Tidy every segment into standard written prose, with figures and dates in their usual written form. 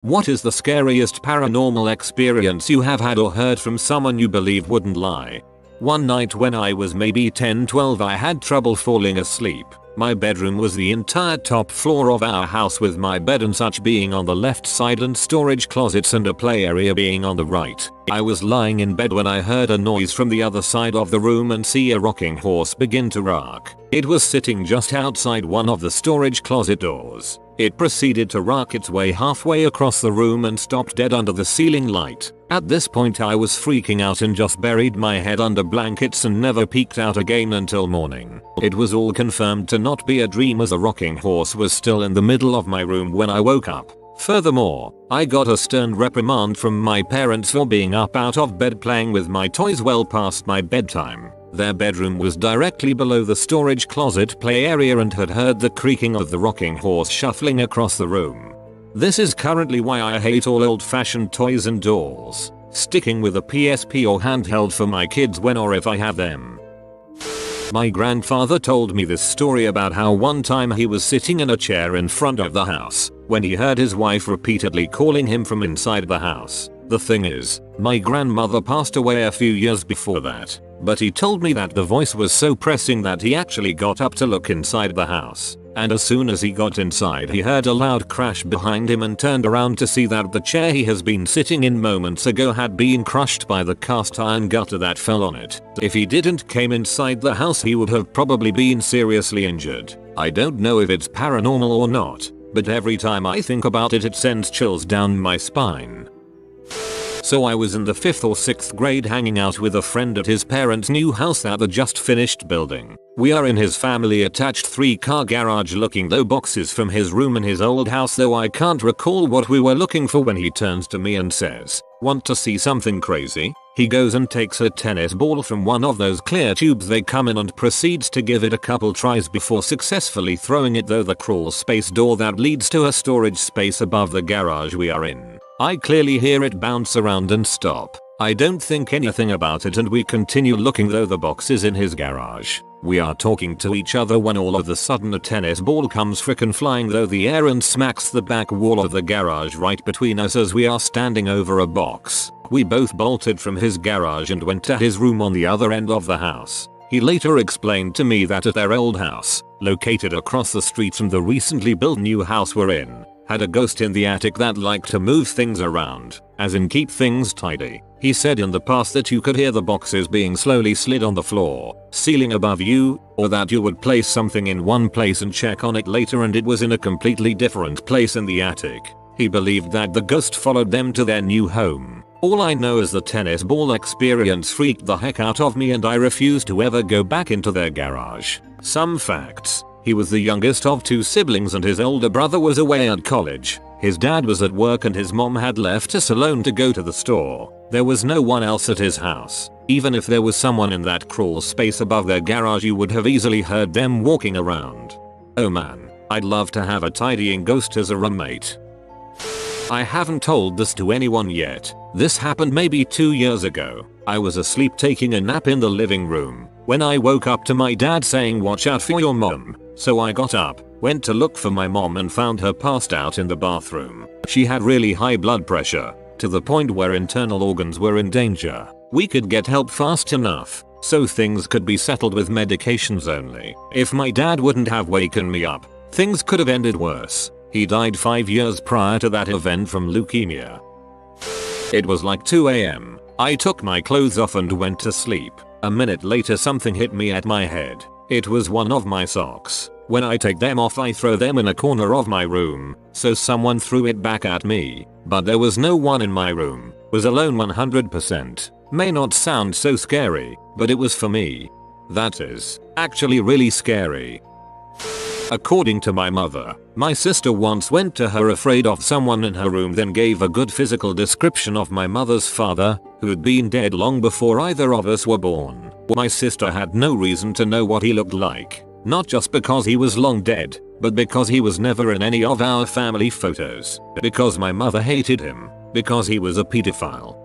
What is the scariest paranormal experience you have had or heard from someone you believe wouldn't lie? One night when I was maybe 10-12 I had trouble falling asleep. My bedroom was the entire top floor of our house with my bed and such being on the left side and storage closets and a play area being on the right. I was lying in bed when I heard a noise from the other side of the room and see a rocking horse begin to rock. It was sitting just outside one of the storage closet doors. It proceeded to rock its way halfway across the room and stopped dead under the ceiling light. At this point I was freaking out and just buried my head under blankets and never peeked out again until morning. It was all confirmed to not be a dream as a rocking horse was still in the middle of my room when I woke up. Furthermore, I got a stern reprimand from my parents for being up out of bed playing with my toys well past my bedtime. Their bedroom was directly below the storage closet play area and had heard the creaking of the rocking horse shuffling across the room. This is currently why I hate all old-fashioned toys and dolls, sticking with a PSP or handheld for my kids when or if I have them. My grandfather told me this story about how one time he was sitting in a chair in front of the house when he heard his wife repeatedly calling him from inside the house. The thing is, my grandmother passed away a few years before that, but he told me that the voice was so pressing that he actually got up to look inside the house. And as soon as he got inside he heard a loud crash behind him and turned around to see that the chair he has been sitting in moments ago had been crushed by the cast iron gutter that fell on it. If he didn't came inside the house he would have probably been seriously injured. I don't know if it's paranormal or not, but every time I think about it sends chills down my spine. So I was in the 5th or 6th grade hanging out with a friend at his parents' new house at the just finished building. We are in his family attached 3-car garage looking through boxes from his room in his old house, though I can't recall what we were looking for when he turns to me and says, "Want to see something crazy?" He goes and takes a tennis ball from one of those clear tubes they come in and proceeds to give it a couple tries before successfully throwing it through the crawl space door that leads to a storage space above the garage we are in. I clearly hear it bounce around and stop. I don't think anything about it and we continue looking through the boxes in his garage. We are talking to each other when all of a sudden a tennis ball comes frickin' flying through the air and smacks the back wall of the garage right between us as we are standing over a box. We both bolted from his garage and went to his room on the other end of the house. He later explained to me that at their old house, located across the street from the recently built new house we're in, had a ghost in the attic that liked to move things around, as in keep things tidy. He said in the past that you could hear the boxes being slowly slid on the floor, ceiling above you, or that you would place something in one place and check on it later and it was in a completely different place in the attic. He believed that the ghost followed them to their new home. All I know is the tennis ball experience freaked the heck out of me and I refuse to ever go back into their garage. Some facts. He was the youngest of 2 siblings and his older brother was away at college. His dad was at work and his mom had left us alone to go to the store. There was no one else at his house. Even if there was someone in that crawl space above their garage you would have easily heard them walking around. Oh man, I'd love to have a tidying ghost as a roommate. I haven't told this to anyone yet. This happened maybe 2 years ago. I was asleep taking a nap in the living room when I woke up to my dad saying watch out for your mom. So I got up, went to look for my mom and found her passed out in the bathroom. She had really high blood pressure, to the point where internal organs were in danger. We could get help fast enough, so things could be settled with medications only. If my dad wouldn't have waken me up, things could have ended worse. He died 5 years prior to that event from leukemia. It was like 2 AM. I took my clothes off and went to sleep. A minute later something hit me at my head. It was one of my socks. When I take them off I throw them in a corner of my room, so someone threw it back at me, but there was no one in my room. Was alone 100%. May not sound so scary, but it was for me. That is actually really scary. According to my mother, my sister once went to her afraid of someone in her room, then gave a good physical description of my mother's father, who'd been dead long before either of us were born. My sister had no reason to know what he looked like, not just because he was long dead, but because he was never in any of our family photos, because my mother hated him, because he was a pedophile.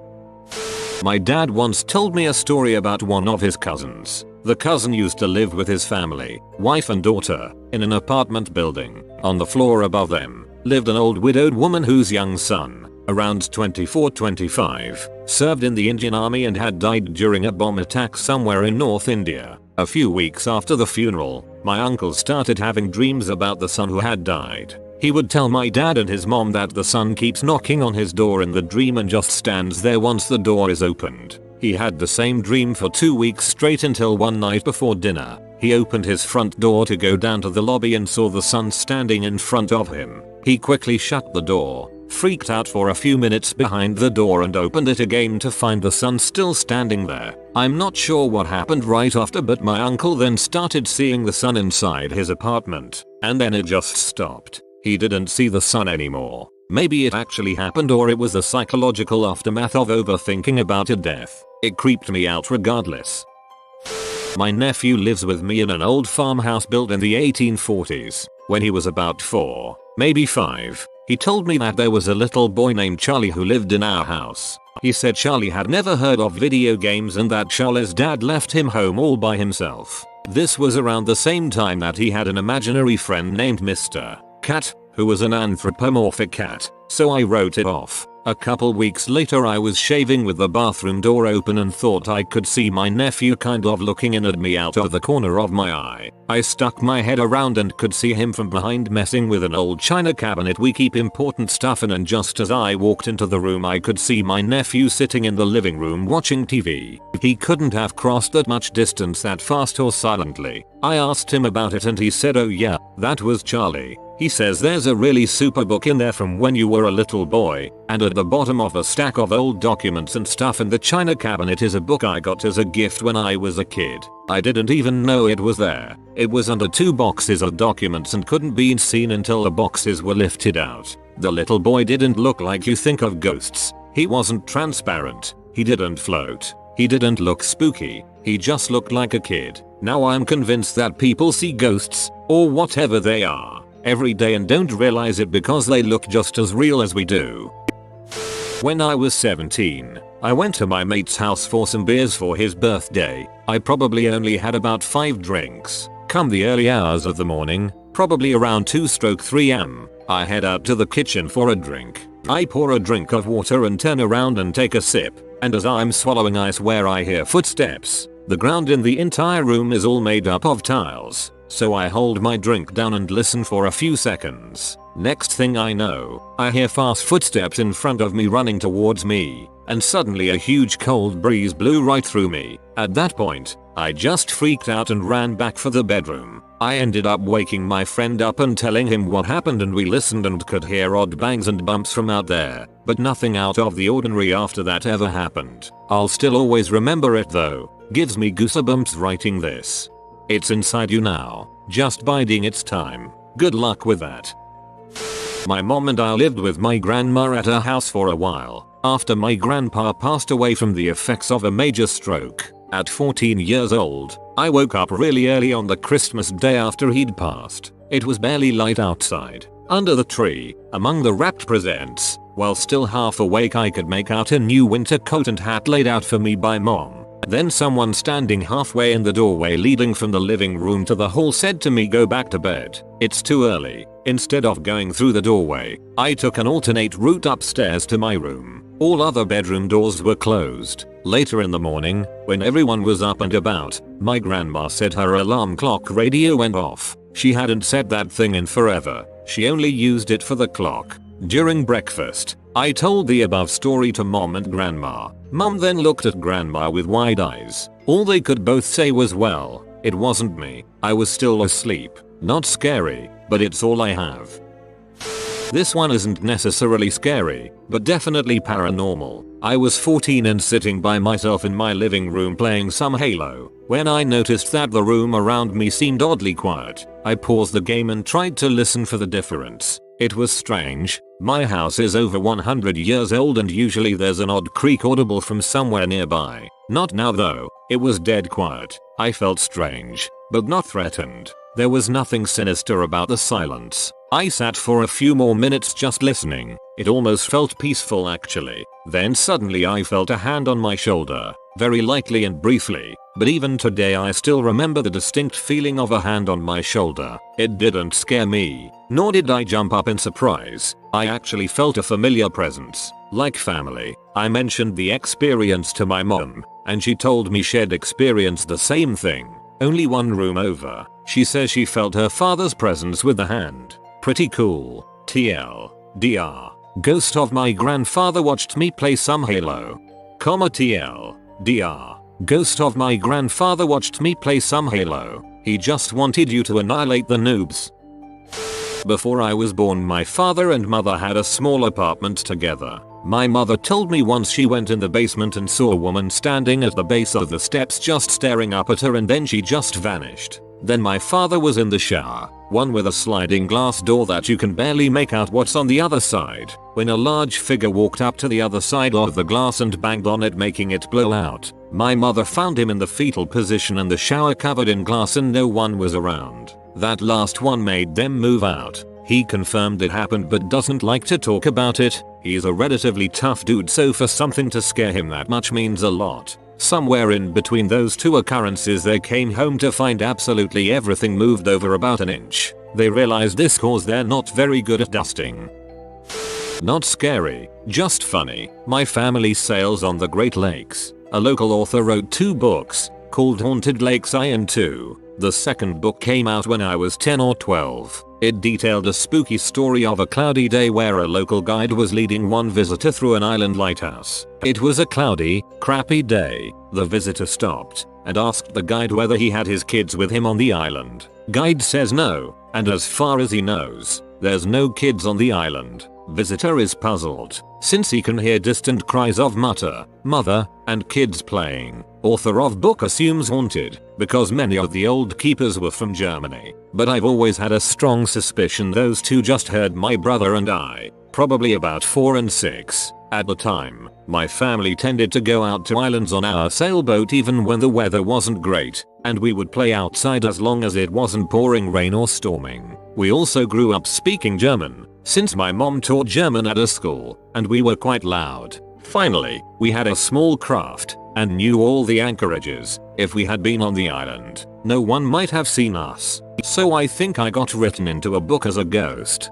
My dad once told me a story about one of his cousins. The cousin used to live with his family, wife and daughter, in an apartment building. On the floor above them, lived an old widowed woman whose young son, around 24-25, served in the Indian Army and had died during a bomb attack somewhere in North India. A few weeks after the funeral, my uncle started having dreams about the son who had died. He would tell my dad and his mom that the son keeps knocking on his door in the dream and just stands there once the door is opened. He had the same dream for 2 weeks straight until one night before dinner. He opened his front door to go down to the lobby and saw the son standing in front of him. He quickly shut the door, freaked out for a few minutes behind the door and opened it again to find the son still standing there. I'm not sure what happened right after, but my uncle then started seeing the son inside his apartment, and then it just stopped. He didn't see the son anymore. Maybe it actually happened, or it was the psychological aftermath of overthinking about a death. It creeped me out regardless. My nephew lives with me in an old farmhouse built in the 1840s. When he was about 4, maybe 5, he told me that there was a little boy named Charlie who lived in our house. He said Charlie had never heard of video games and that Charlie's dad left him home all by himself. This was around the same time that he had an imaginary friend named Mr. Cat, who was an anthropomorphic cat, so I wrote it off. A couple weeks later I was shaving with the bathroom door open and thought I could see my nephew kind of looking in at me out of the corner of my eye. I stuck my head around and could see him from behind messing with an old china cabinet we keep important stuff in, and just as I walked into the room I could see my nephew sitting in the living room watching TV. He couldn't have crossed that much distance that fast or silently. I asked him about it and he said, oh yeah, that was Charlie. He says there's a really super book in there from when you were a little boy, and at the bottom of a stack of old documents and stuff in the china cabinet is a book I got as a gift when I was a kid. I didn't even know it was there. It was under 2 boxes of documents and couldn't be seen until the boxes were lifted out. The little boy didn't look like you think of ghosts. He wasn't transparent. He didn't float. He didn't look spooky. He just looked like a kid. Now I'm convinced that people see ghosts, or whatever they are, every day and don't realize it because they look just as real as we do. When I was 17, I went to my mate's house for some beers for his birthday. I probably only had about 5 drinks. Come the early hours of the morning, probably around 2-3 am, I head out to the kitchen for a drink. I pour a drink of water and turn around and take a sip, and as I'm swallowing I swear I hear footsteps. The ground in the entire room is all made up of tiles, so I hold my drink down and listen for a few seconds. Next thing I know, I hear fast footsteps in front of me running towards me, and suddenly a huge cold breeze blew right through me. At that point, I just freaked out and ran back for the bedroom. I ended up waking my friend up and telling him what happened, and we listened and could hear odd bangs and bumps from out there, but nothing out of the ordinary after that ever happened. I'll still always remember it though. Gives me goosebumps writing this. It's inside you now, just biding its time. Good luck with that. My mom and I lived with my grandma at her house for a while, after my grandpa passed away from the effects of a major stroke. At 14 years old, I woke up really early on the Christmas day after he'd passed. It was barely light outside. Under the tree, among the wrapped presents, while still half awake I could make out a new winter coat and hat laid out for me by mom. Then someone standing halfway in the doorway leading from the living room to the hall said to me, go back to bed. It's too early. Instead of going through the doorway, I took an alternate route upstairs to my room. All other bedroom doors were closed. Later in the morning, when everyone was up and about, my grandma said her alarm clock radio went off. She hadn't said that thing in forever. She only used it for the clock. During breakfast, I told the above story to mom and grandma. Mom then looked at grandma with wide eyes. All they could both say was, well, it wasn't me. I was still asleep. Not scary, but it's all I have. This one isn't necessarily scary, but definitely paranormal. I was 14 and sitting by myself in my living room playing some Halo, when I noticed that the room around me seemed oddly quiet. I paused the game and tried to listen for the difference. It was strange. My house is over 100 years old and usually there's an odd creak audible from somewhere nearby. Not now though. It was dead quiet. I felt strange, but not threatened. There was nothing sinister about the silence. I sat for a few more minutes just listening. It almost felt peaceful actually. Then suddenly I felt a hand on my shoulder. Very lightly and briefly. but even today I still remember the distinct feeling of a hand on my shoulder. It didn't scare me, nor did I jump up in surprise. I actually felt a familiar presence, like family. I mentioned the experience to my mom, and she told me she'd experienced the same thing, only one room over. She says she felt her father's presence with the hand. Pretty cool. TLDR. Ghost of my grandfather watched me play some Halo. TLDR. Ghost of my grandfather watched me play some Halo. He just wanted you to annihilate the noobs. Before I was born, my father and mother had a small apartment together. My mother told me once she went in the basement and saw a woman standing at the base of the steps just staring up at her, and then she just vanished. Then my father was in the shower, one with a sliding glass door that you can barely make out what's on the other side, when a large figure walked up to the other side of the glass and banged on it, making it blow out. My mother found him in the fetal position in the shower covered in glass and no one was around. That last one made them move out. He confirmed it happened but doesn't like to talk about it. He's a relatively tough dude, so for something to scare him that much means a lot. Somewhere in between those two occurrences, they came home to find absolutely everything moved over about an inch. They realized this cause they're not very good at dusting. Not scary, just funny. My family sails on the Great Lakes. A local author wrote 2 books, called Haunted Lakes I and II. The second book came out when I was 10 or 12. It detailed a spooky story of a cloudy day where a local guide was leading one visitor through an island lighthouse. It was a cloudy, crappy day. The visitor stopped and asked the guide whether he had his kids with him on the island. Guide says no, and as far as he knows, there's no kids on the island. Visitor is puzzled, since he can hear distant cries of mutter, mother, and kids playing. Author of book assumes haunted, because many of the old keepers were from Germany. But I've always had a strong suspicion those two just heard my brother and I, probably about 4 and 6. At the time, my family tended to go out to islands on our sailboat even when the weather wasn't great, and we would play outside as long as it wasn't pouring rain or storming. We also grew up speaking German, since my mom taught German at a school, and we were quite loud. Finally, we had a small craft, and knew all the anchorages. If we had been on the island, no one might have seen us. So I think I got written into a book as a ghost.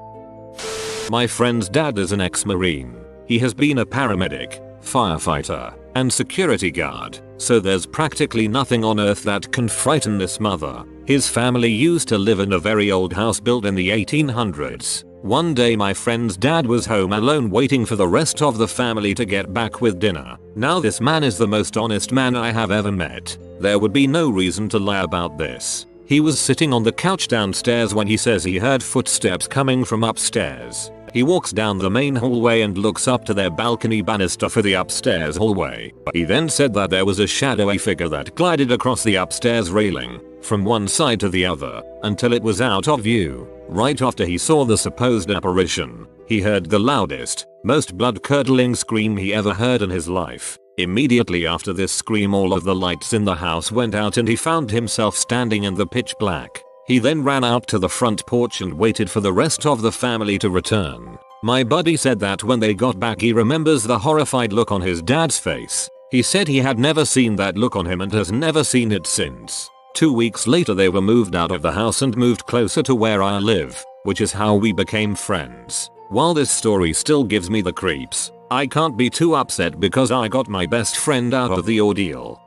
My friend's dad is an ex-marine. He has been a paramedic, firefighter, and security guard, so there's practically nothing on earth that can frighten this mother. His family used to live in a very old house built in the 1800s. One day my friend's dad was home alone waiting for the rest of the family to get back with dinner. Now this man is the most honest man I have ever met. There would be no reason to lie about this. He was sitting on the couch downstairs when he says he heard footsteps coming from upstairs. He walks down the main hallway and looks up to their balcony banister for the upstairs hallway. He then said that there was a shadowy figure that glided across the upstairs railing, from one side to the other, until it was out of view. Right after he saw the supposed apparition, he heard the loudest, most blood-curdling scream he ever heard in his life. Immediately after this scream, all of the lights in the house went out and he found himself standing in the pitch black. He then ran out to the front porch and waited for the rest of the family to return. My buddy said that when they got back he remembers the horrified look on his dad's face. He said he had never seen that look on him and has never seen it since. 2 weeks later they were moved out of the house and moved closer to where I live, which is how we became friends. While this story still gives me the creeps, I can't be too upset because I got my best friend out of the ordeal.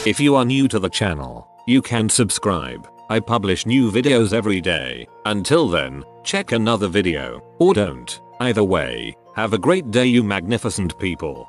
If you are new to the channel, you can subscribe. I publish new videos every day. Until then, check another video, or don't. Either way, have a great day you magnificent people.